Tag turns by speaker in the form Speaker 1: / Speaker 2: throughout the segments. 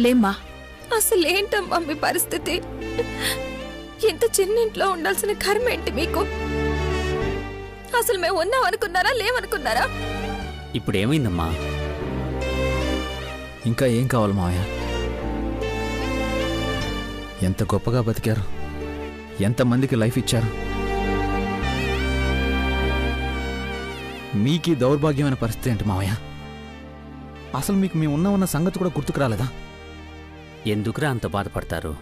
Speaker 1: లేమ్మా.
Speaker 2: అసలేంటమ్మా మీ పరిస్థితి? ఇంత చిన్న ఇంట్లో ఉండాల్సిన కర్మ ఏంటి మీకు? అసలు మేము ఉన్నాం అనుకున్నారా, లేవనుకున్నారా?
Speaker 3: ఇప్పుడేమైందమ్మా?
Speaker 4: ఇంకా ఏం కావాలి మావయ్య? ఎంత గొప్పగా బతికారు, ఎంతమందికి లైఫ్ ఇచ్చారు. మీకీ దౌర్భాగ్యమైన పరిస్థితి ఏంటి మావయ్య? అసలు మీకు మేము ఉన్న సంగతి కూడా గుర్తుకు రాలేదా?
Speaker 3: ఎందుకురా అంత బాధపడతారు?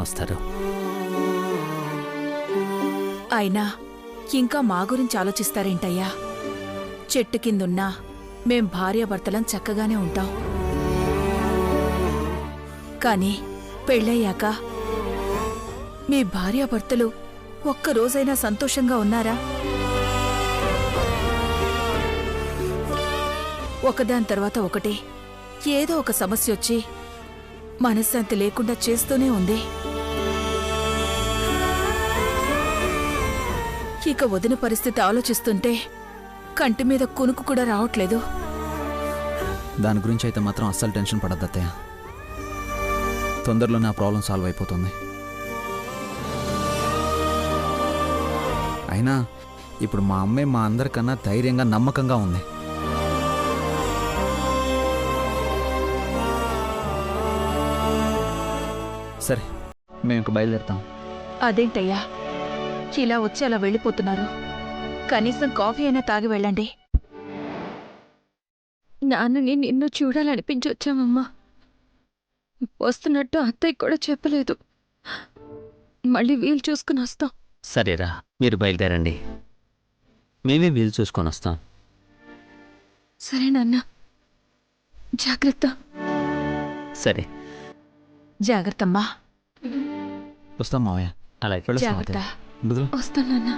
Speaker 3: వస్తారు.
Speaker 1: అయినా ఇంకా మా గురించి ఆలోచిస్తారేంటయ్యా? చెట్టు కిందున్నా మేం భార్యాభర్తలం చక్కగానే ఉంటాం. కానీ పెళ్ళయ్యాక మీ భార్యాభర్తలు ఒక్కరోజైనా సంతోషంగా ఉన్నారా? ఒకదాని తర్వాత ఒకటి ఏదో ఒక సమస్య వచ్చి మనశ్శాంతి లేకుండా చేస్తూనే ఉంది. ఇక వదిన పరిస్థితి ఆలోచిస్తుంటే కంటి మీద కునుకు కూడా రావట్లేదు.
Speaker 4: దాని గురించి అయితే మాత్రం అస్సలు టెన్షన్ పడద్దు అత్తయ్య. తొందరలోనే ఆ ప్రాబ్లం సాల్వ్ అయిపోతుంది. అయినా ఇప్పుడు మా అమ్మే మా అందరికన్నా ధైర్యంగా నమ్మకంగా ఉంది. సరే, మేము ఇంక బయలుదేరుతాం.
Speaker 1: అదేంటయ్యా ఇలా వచ్చి అలా వెళ్ళిపోతున్నారు? కనీసం కాఫీ అయినా తాగి వెళ్ళండి.
Speaker 2: నాన్నని నిన్ను చూడాలనిపించి వచ్చామమ్మా. వస్తున్నట్టు అత్తయ్య కూడా చెప్పలేదు. మళ్ళీ వీలు చూసుకుని వస్తాం.
Speaker 3: సరేరా, మీరు బయలుదేరండి. మేమే వీలు చూసుకొని వస్తాం.
Speaker 2: సరే నాన్న, జాగ్రత్త.
Speaker 3: సరే,
Speaker 1: జాగ్రత్తమ్మా.
Speaker 4: వస్తాం మావయ్య.
Speaker 3: అలాగే.
Speaker 1: జాగ్రత్త.
Speaker 2: వస్తానన్నా.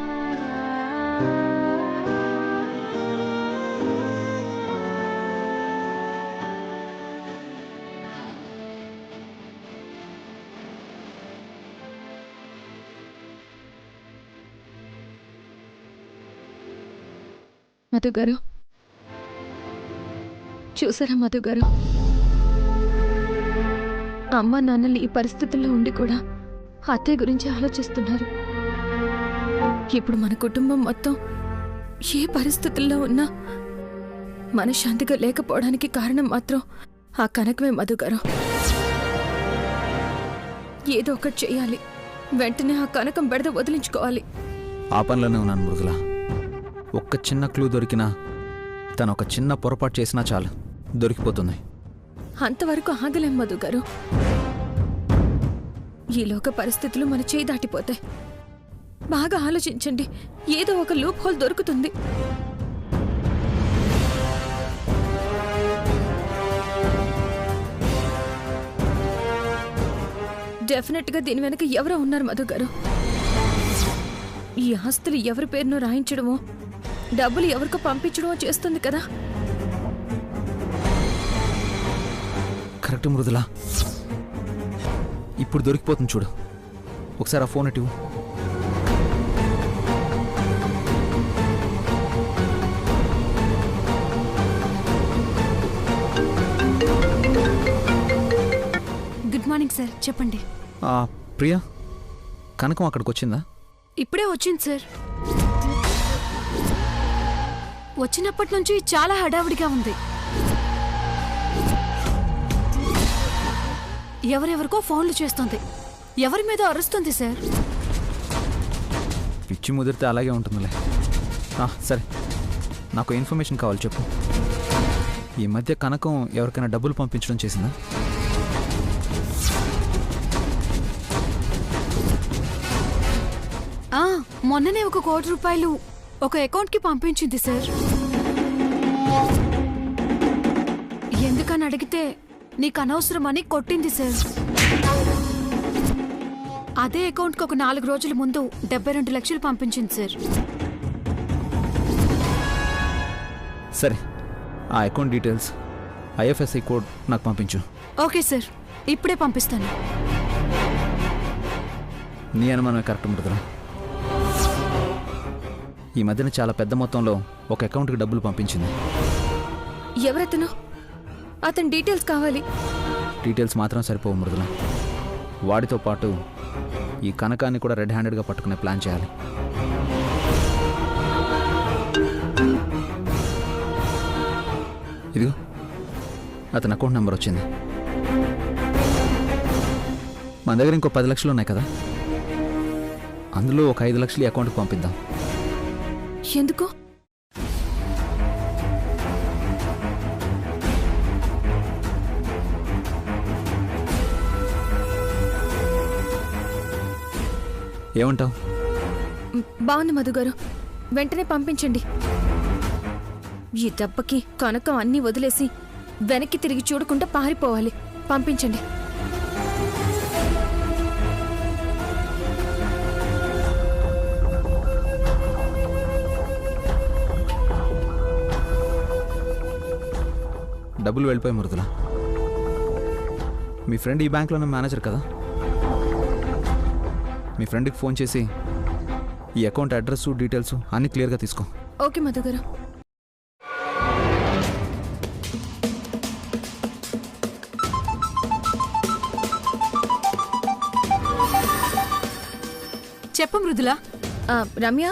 Speaker 2: మధు గారు చూసారా? మధు గారు, అమ్మ నాన్నలు ఈ పరిస్థితుల్లో ఉండి కూడా అత్తయ్య గురించి ఆలోచిస్తున్నారు. ఇప్పుడు మన కుటుంబం మొత్తం ఏ పరిస్థితుల్లో ఉన్నా మనశ్శాంతిగా లేకపోవడానికి కారణం మాత్రం ఆ కనకమే. మధు గారు, ఏదో ఒకటి చెయ్యాలి. వెంటనే ఆ కనకం బెడద వదిలించుకోవాలి.
Speaker 4: ఆ పనిలోనే ఉన్నాను మృదుల. ఒక్క చిన్న క్లూ దొరికినా, తను ఒక చిన్న పొరపాటు చేసినా చాలు, దొరికిపోతుంది.
Speaker 2: అంతవరకు ఆగలేం మధు గారు. ఈలోక పరిస్థితులు మన చేయి దాటిపోతాయి. బాగా ఆలోచించండి, ఏదో ఒక లూప్ హోల్ దొరుకుతుంది. డెఫినెట్గా దీని వెనక ఎవరో ఉన్నారు మధు గారు. ఈ ఆస్తులు ఎవరి పేరునో రాయించడమో, డబ్బులు ఎవరికో పంపించడమో చేస్తుంది కదా.
Speaker 4: కరెక్ట్ మృదుల, ఇప్పుడు దొరికిపోతుంది చూడు. ఒకసారి ఆ ఫోన్ ఇటు.
Speaker 2: గుడ్ మార్నింగ్ సార్, చెప్పండి.
Speaker 4: ప్రియా, కనకం అక్కడికి వచ్చిందా?
Speaker 2: ఇప్పుడే వచ్చింది సార్. వచ్చినప్పటి నుంచి చాలా హడావిడిగా ఉంది. ఎవరెవరికో ఫోన్లు చేస్తుంది, ఎవరి మీద అరుస్తుంది సార్.
Speaker 4: పిచ్చి ముదిరితే అలాగే ఉంటుందిలే. సరే, నాకు ఇన్ఫర్మేషన్ కావాలి, చెప్పు. ఈ మధ్య కనకం ఎవరికైనా డబ్బులు పంపించడం చేసిందా?
Speaker 2: మొన్ననే ₹1 కోటి ఒక అకౌంట్కి పంపించింది సార్. ఎందుకని అడిగితే నీకు అనవసరమని కొట్టింది సార్. అదే అకౌంట్కి ఒక 4 రోజుల ముందు 72 లక్షలు పంపించింది సార్.
Speaker 4: సరే, ఆ అకౌంట్ డీటెయిల్స్, IFSC కోడ్ నాకు పంపించు.
Speaker 2: ఓకే సార్, ఇప్పుడే పంపిస్తాను.
Speaker 4: నీ అనుమానమే కరెక్ట్ మృదుల. ఈ మధ్యన చాలా పెద్ద మొత్తంలో ఒక అకౌంట్కి డబ్బులు పంపించింది.
Speaker 2: ఎవరతను? అతని డీటెయిల్స్ కావాలి.
Speaker 4: డీటెయిల్స్ మాత్రం సరిపోవు మృదుల. వాడితో పాటు ఈ కనకాన్ని కూడా రెడ్ హ్యాండెడ్గా పట్టుకునే ప్లాన్ చేయాలి. ఇదిగో అతని అకౌంట్ నెంబర్ వచ్చింది. మన దగ్గర ఇంకో 10 లక్షలు ఉన్నాయి కదా, అందులో ఒక 5 లక్షలు ఈ అకౌంట్కి పంపిద్దాం.
Speaker 2: ఎందుకు?
Speaker 4: ఏమంటావు?
Speaker 2: బాగుంది మధు గారు, వెంటనే పంపించండి. ఈ దెబ్బకి కనకం అన్నీ వదిలేసి వెనక్కి తిరిగి చూడకుండా పారిపోవాలి. పంపించండి.
Speaker 4: డబ్బులు వెళ్ళిపోయి మృదుల. మీ ఫ్రెండ్ ఈ బ్యాంక్లోనే మేనేజర్ కదా, మీ ఫ్రెండ్కి ఫోన్ చేసి ఈ అకౌంట్ అడ్రస్ డీటెయిల్స్ అన్నీ క్లియర్గా తీసుకో.
Speaker 2: ఓకే మధు గారు. చెప్పు మృదుల. రమ్య,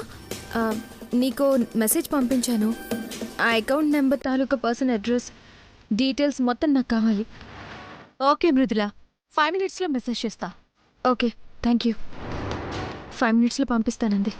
Speaker 2: నీకు మెసేజ్ పంపించాను. ఆ అకౌంట్ నెంబర్ తాలూకా పర్సన్ అడ్రస్ డీటెయిల్స్ మొత్తం నాకు కావాలి. ఓకే మృదుల, 5 minutesలో మెసేజ్ చేస్తా. Okay, thank you. 5 minutesలో పంపిస్తానండి.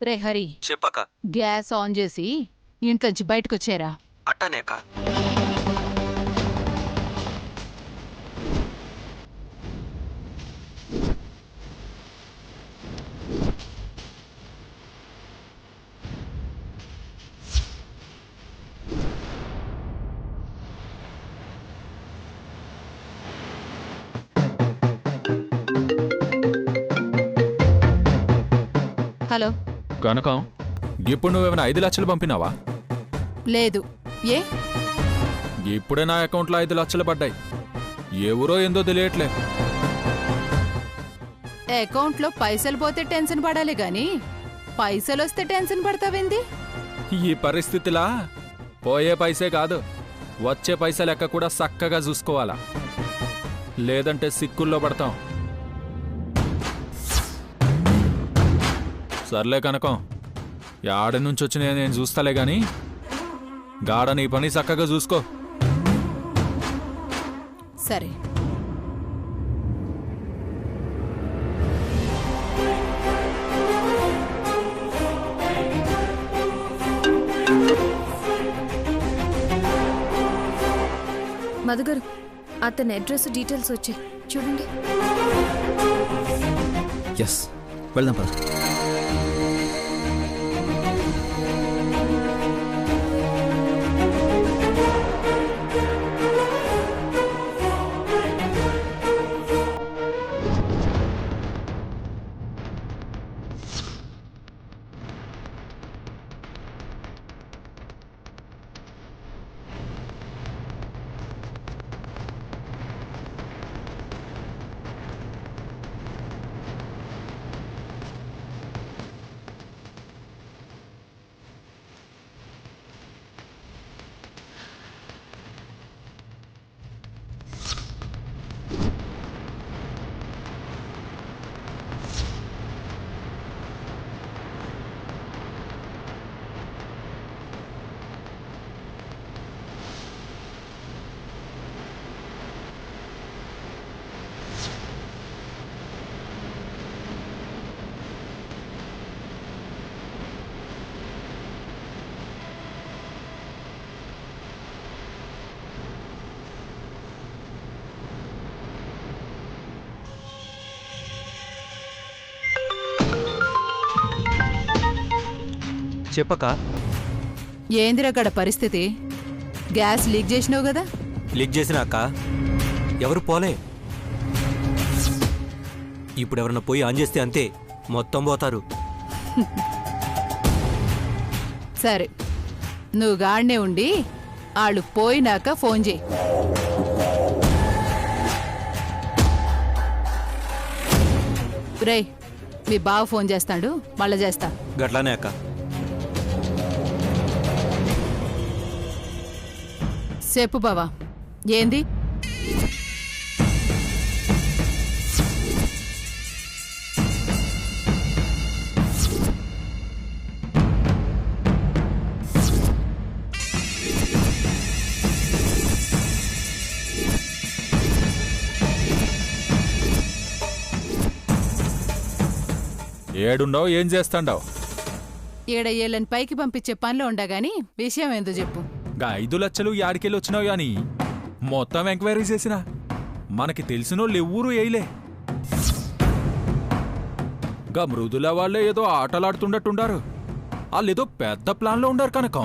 Speaker 5: రే హరి,
Speaker 6: చెప్పక
Speaker 5: గ్యాస్ ఆన్ చేసి ఇంట్లోంచి బయటకొచ్చారా?
Speaker 6: అట్టనేక
Speaker 5: హలో
Speaker 7: కనకం, ఇప్పుడు నువ్వేమైనా 5 లక్షలు పంపినావా?
Speaker 5: లేదు. ఏ?
Speaker 7: ఇప్పుడే నా అకౌంట్లో 5 లక్షలు పడ్డాయి. ఎవరో ఏందో తెలియట్లే.
Speaker 5: అకౌంట్లో పైసలు పోతే టెన్షన్ పడాలి గాని పైసలు వస్తే టెన్షన్ పడతావేంది?
Speaker 7: ఈ పరిస్థితిలా పోయే పైసే కాదు, వచ్చే పైస లెక్క కూడా చక్కగా చూసుకోవాలా, లేదంటే సిక్కుల్లో పడతాం. సర్లే కనకం, యాడ నుంచి వచ్చినా నేను చూస్తాలే గాని గాడ నీ పని చక్కగా చూసుకో.
Speaker 5: సరే.
Speaker 2: మధుగారు, అతని అడ్రస్ డీటెయిల్స్ వచ్చాయి చూడండి.
Speaker 4: ఎస్, వెళ్దాం పద.
Speaker 6: చెప్పక.
Speaker 5: ఏందిరగడ పరిస్థితి? గ్యాస్ లీక్ చేసినావు కదా?
Speaker 6: లీక్ చేసిన అక్క ఎవరు పోలే. ఇప్పుడు ఎవరన్నా పోయి ఆన్ చేస్తే అంతే, మొత్తం పోతారు.
Speaker 5: సరే, నువ్వు గాడినే ఉండి వాళ్ళు పోయినాక ఫోన్ చేయి. రేయ్, మీ బావ ఫోన్ చేస్తాడు, మళ్ళా చేస్తా.
Speaker 6: గట్లానే అక్క.
Speaker 5: చెప్పు బావా, ఏంది?
Speaker 7: ఏడుండవు, ఏం చేస్తాండావు?
Speaker 5: ఈడ ఏళ్ళని పైకి పంపించే పనిలో ఉండగాని విషయం ఏందో చెప్పు.
Speaker 7: గా 5 లక్షలు యాడికెళ్ళి వచ్చినావు అని మొత్తం ఎంక్వైరీ చేసినా మనకి తెలిసినోళ్ళు ఎవ్వరూ వేయలే. గా మృదుల వాళ్ళే ఏదో ఆటలాడుతుండట్టుండారు. వాళ్ళేదో పెద్ద ప్లాన్లో ఉండారు కనుక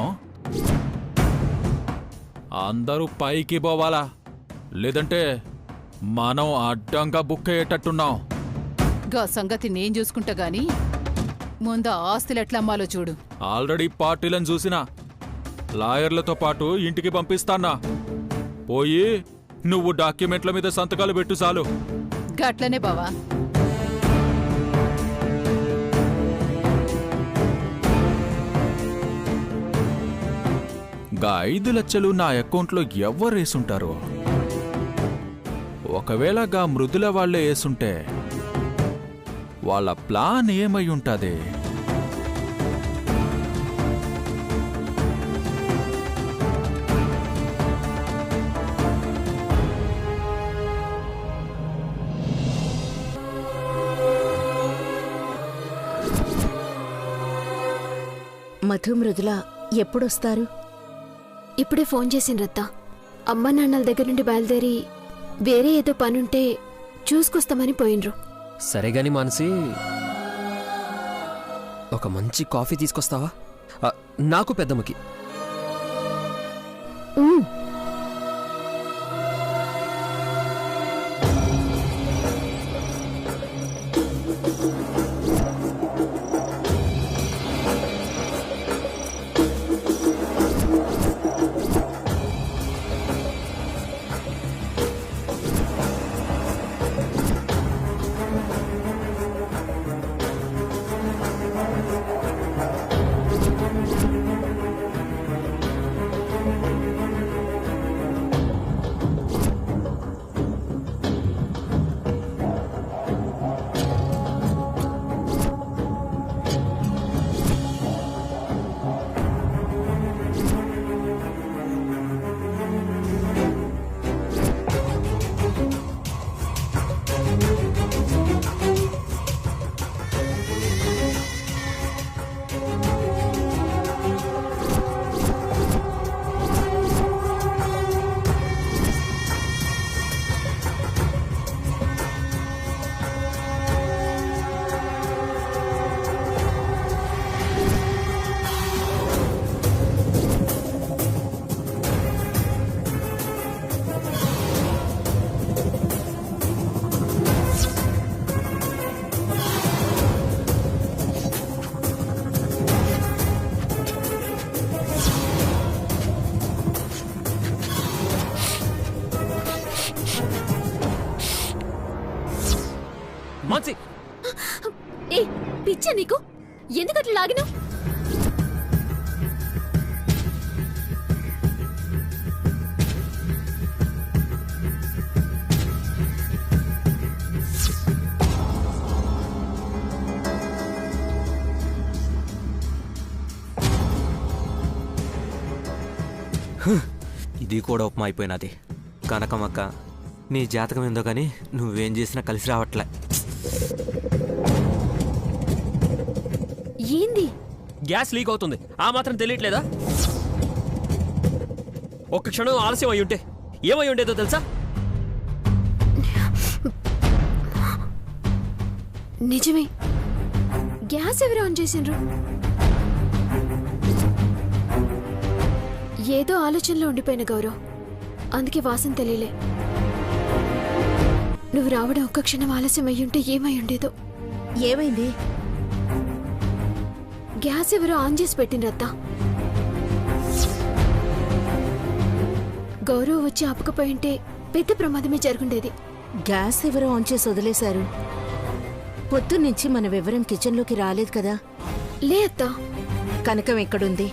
Speaker 7: అందరూ పైకి పోవాలా, లేదంటే మనం అడ్డంగా బుక్ అయ్యేటట్టున్నాం.
Speaker 5: గా సంగతి నేను చూసుకుంటా గాని ముందు ఆస్తులు ఎట్లా అమ్మాలో చూడు.
Speaker 7: ఆల్రెడీ పార్టీలను చూసినా, లాయర్లతో పాటు ఇంటికి పంపిస్తానా. పోయి నువ్వు డాక్యుమెంట్ల మీద సంతకాలు పెట్టు చాలు.
Speaker 5: గట్లనే బావా.
Speaker 7: గా 5 లక్షలు నా అకౌంట్లో ఎవరు వేసుంటారు? ఒకవేళ గా మృదుల వాళ్లే వేసుంటే వాళ్ళ ప్లాన్ ఏమై ఉంటాది?
Speaker 8: మధు, మృదుల ఎప్పుడొస్తారు?
Speaker 2: ఇప్పుడే ఫోన్ చేసిండ్రత్తా. అమ్మ నాన్నల దగ్గర నుండి బయలుదేరి వేరే ఏదో పనుంటే చూసుకొస్తామని పోయినరు.
Speaker 9: సరేగాని మానసి, ఒక మంచి కాఫీ తీసుకొస్తావా? నాకు పెద్దమ్మకి. మాన్సి,
Speaker 2: ఏ పిచ్చా నీకు? ఎందుకట్లా లాగినా?
Speaker 6: ఇది కూడా ఉప్మా అయిపోయినది. కనకమక్క, నీ జాతకం ఏందో కానీ నువ్వేం చేసినా కలిసి రావట్లే.
Speaker 2: ఏంది?
Speaker 9: గ్యాస్ లీక్ అవుతుంది, ఆ మాత్రం తెలియట్లేదా? ఒక్క క్షణం ఆలస్యం అయి ఉంటే ఏమై ఉండేదో తెలుసా?
Speaker 2: నిజమే, గ్యాస్ ఎవరు ఆన్ చేసిండ్రు? ఏదో ఆలోచనలో ఉండిపోయిన గౌరవ్, అందుకే వాసన తెలియలే. నువ్వు రావడం ఒక్క క్షణం ఆలస్యం అయ్యుంటే ఏమై ఉండేదో.
Speaker 8: ఏమైంది?
Speaker 2: గ్యాస్ ఎవరో ఆన్ చేసి పెట్టిండ్రత్తా. గౌరవ్ వచ్చి ఆపకపోయింటే పెద్ద ప్రమాదమే జరుగుండేది.
Speaker 8: గ్యాస్ ఎవరో ఆన్ చేసి వదిలేశారు. పొద్దున్నుంచి మన వివరం కిచెన్లోకి రాలేదు కదా.
Speaker 2: లే అత్తా.
Speaker 8: కనకం ఎక్కడుంది?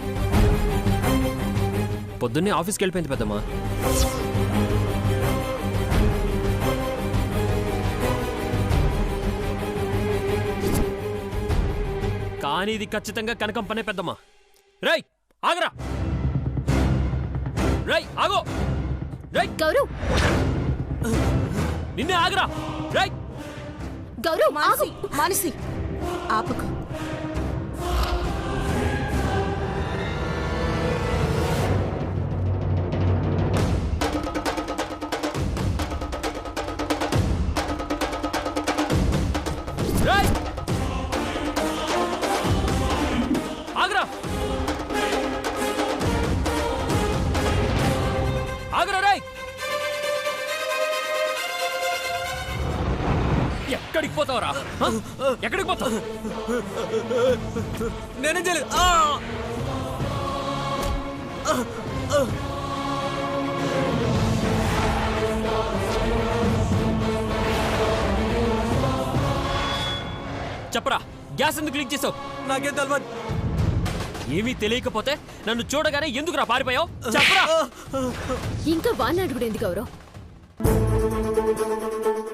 Speaker 9: పొద్దున్నే ఆఫీస్కి వెళ్ళిపోయింది పెద్దమ్మా. కానీ ఇది ఖచ్చితంగా కనకం పనే పెద్దమ్మా. రై ఆగరా, రై ఆగో, రై
Speaker 2: గౌరవ్,
Speaker 9: నిన్నే ఆగరా, రై
Speaker 2: గౌరవ్ ఆగు.
Speaker 8: మానసి ఆపకు.
Speaker 9: రై ఆగరా, ఆగరా రై. ఎక్కడికి పోతావరా? ఎక్కడికి పోతావు?
Speaker 6: నేనేం చేయలేదు.
Speaker 9: చెప్పరా, గ్యాస్ ఎందుకు లీక్ చేసావు?
Speaker 6: నాకేం తెలవదు.
Speaker 9: ఏమీ తెలియకపోతే నన్ను చూడగానే ఎందుకురా పారిపోయావు? చెప్పరా.
Speaker 2: ఇంకా వాడిని అడుగుడేంది గౌరవ్?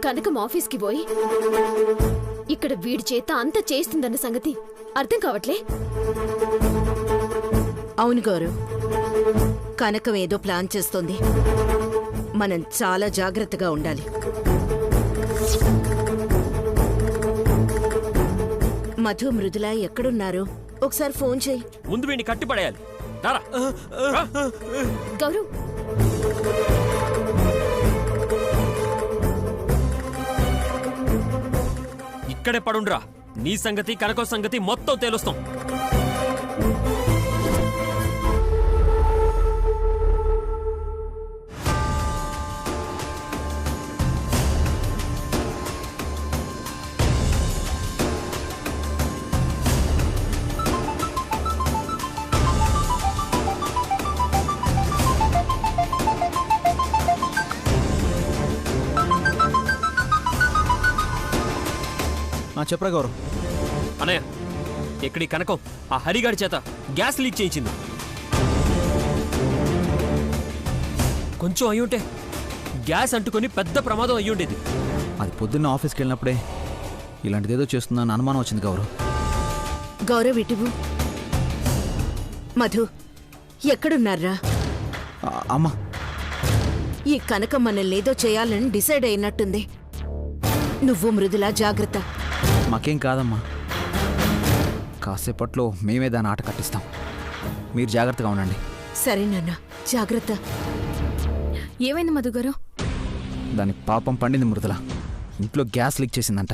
Speaker 2: కనకం ఆఫీస్కి పోయి ఇక్కడ వీడి చేత అంత చేస్తుందన్న సంగతి అర్థం కావట్లే.
Speaker 8: అవును గౌరవ్, కనకం ఏదో ప్లాన్ చేస్తోంది. మనం చాలా జాగ్రత్తగా ఉండాలి. మధు, మృదుల ఎక్కడున్నారు? ఒకసారి ఫోన్ చేయి.
Speaker 9: ముందు వీడిని కట్టిపడేయాలి. రారా.
Speaker 2: గౌరవ్,
Speaker 9: ఇక్కడే పడుండ్రా. నీ సంగతి కనకం సంగతి మొత్తం తేలుస్తాం.
Speaker 4: చెప్పరా గౌరవ్.
Speaker 9: అనయ్య, ఎక్కడి కనకం ఆ హరిగాడి చేత గ్యాస్ లీక్ చేయించింది. కొంచెం అయ్యుంటే గ్యాస్ అంటుకొని పెద్ద ప్రమాదం అయ్యుండేది.
Speaker 4: అది పొద్దున్న ఆఫీస్కి వెళ్ళినప్పుడే ఇలాంటిదేదో చేస్తుందని అనుమానం వచ్చింది గౌరవ్.
Speaker 8: గౌరవ్ ఇటువు. మధు ఎక్కడున్నారా?
Speaker 4: అమ్మా,
Speaker 8: ఈ కనకం మనల్ని ఏదో చేయాలని డిసైడ్ అయినట్టుంది. నువ్వు మృదుల జాగ్రత్త.
Speaker 4: మాకేం కాదమ్మా, కాసేపట్లో మేమే దాని ఆట కట్టిస్తాం. మీరు జాగ్రత్తగా ఉండండి.
Speaker 8: సరే నాన్న, జాగ్రత్త.
Speaker 2: ఏమైంది మధు గారు?
Speaker 4: దాని పాపం పండింది మృదుల. ఇంట్లో గ్యాస్ లీక్ చేసిందంట.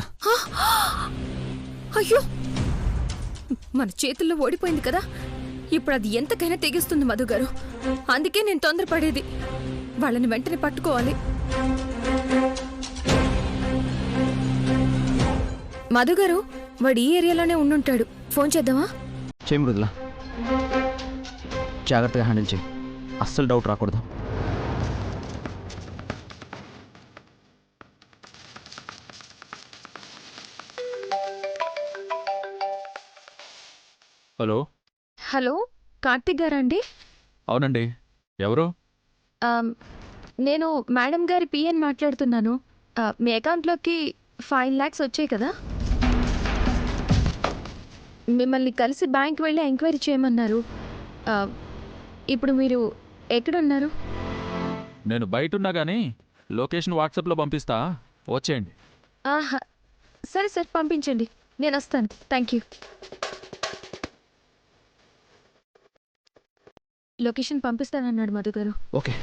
Speaker 2: అయ్యో, మన చేతుల్లో ఓడిపోయింది కదా. ఇప్పుడు అది ఎంతకైనా తెగిస్తుంది మధు గారు. అందుకే నేను తొందరపడేది. వాళ్ళని వెంటనే పట్టుకోవాలి. మధు గారు, వాడు ఈ ఏరియాలోనే ఉండుంటాడు. ఫోన్ చేద్దామా?
Speaker 4: చేయి మృదుల, జాగ్రత్తగా హ్యాండిల్ చేయి. అస్సలు డౌట్ రాకూడదు.
Speaker 7: హలో.
Speaker 2: హలో, కార్తిక్ గారా అండి?
Speaker 7: అవునండి. ఎవరు?
Speaker 2: నేను మేడం గారి పిఎన్ మాట్లాడుతున్నాను. మీ అకౌంట్లోకి 5 lakhs వచ్చాయి కదా. మిమ్మల్ని కలిసి బ్యాంక్ వెళ్ళి ఎంక్వైరీ చేయమన్నారు. ఇప్పుడు మీరు ఎక్కడున్నారు?
Speaker 7: నేను బయటున్నా కానీ లొకేషన్ వాట్సాప్లో పంపిస్తా, వచ్చేయండి.
Speaker 2: సరే సార్, పంపించండి, నేను వస్తాను. Thank you. లొకేషన్ పంపిస్తానన్నాడు మధు గారు.
Speaker 4: ఓకే.